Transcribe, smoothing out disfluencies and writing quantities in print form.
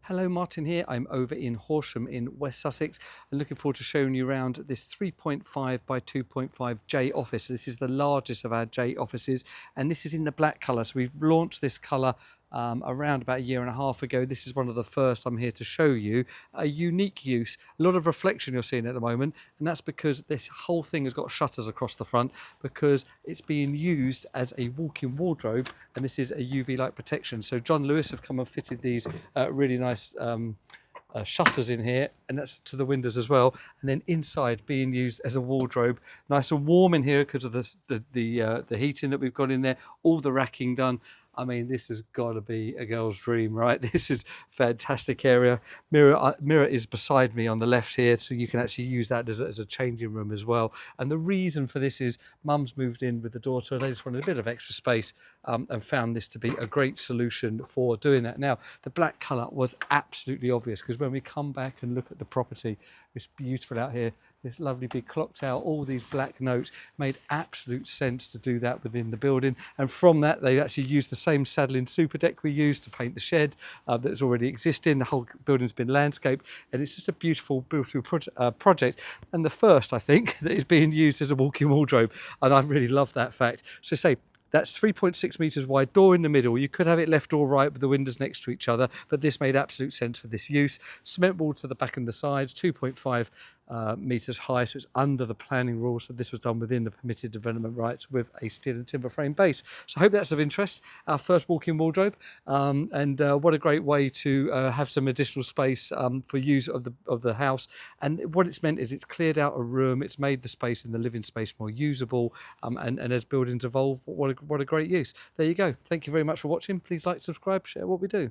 Hello, Martin here. I'm over in Horsham in West Sussex and looking forward to showing you around this 3.5 by 2.5 J office. This is the largest of our J offices and this is in the black colour. So we launched this colour around about a year and a half ago. This is one of the first I'm here to show you. A unique use, a lot of reflection you're seeing at the moment, and that's because this whole thing has got shutters across the front because it's being used as a walk-in wardrobe, and this is a UV light protection. So John Lewis have come and fitted these really nice shutters in here, and that's to the windows as well, and then inside being used as a wardrobe. Nice and warm in here because of the heating that we've got in there, all the racking done. I mean, this has got to be a girl's dream, right? This is fantastic area. Mirror is beside me on the left here, so you can actually use that as a changing room as well. And the reason for this is mum's moved in with the daughter. They just wanted a bit of extra space and found this to be a great solution for doing that. Now, the black colour was absolutely obvious because when we come back and look at the property, it's beautiful out here. This lovely big clock tower, all these black notes, made absolute sense to do that within the building. And from that, they actually used the same Sadolin Superdec we used to paint the shed that's already existing. The whole building's been landscaped, and it's just a beautiful project. And the first, I think, that is being used as a walk-in wardrobe. And I really love that fact. So say, that's 3.6 metres wide, door in the middle. You could have it left or right with the windows next to each other, but this made absolute sense for this use. Cement wall to the back and the sides, 2.5 metres high, so it's under the planning rules. So this was done within the permitted development rights with a steel and timber frame base. So I hope that's of interest. Our first walk-in wardrobe, and what a great way to have some additional space for use of the house. And what it's meant is it's cleared out a room, it's made the space in the living space more usable, and as buildings evolve, what a great use. There you go. Thank you very much for watching. Please like, subscribe, share what we do.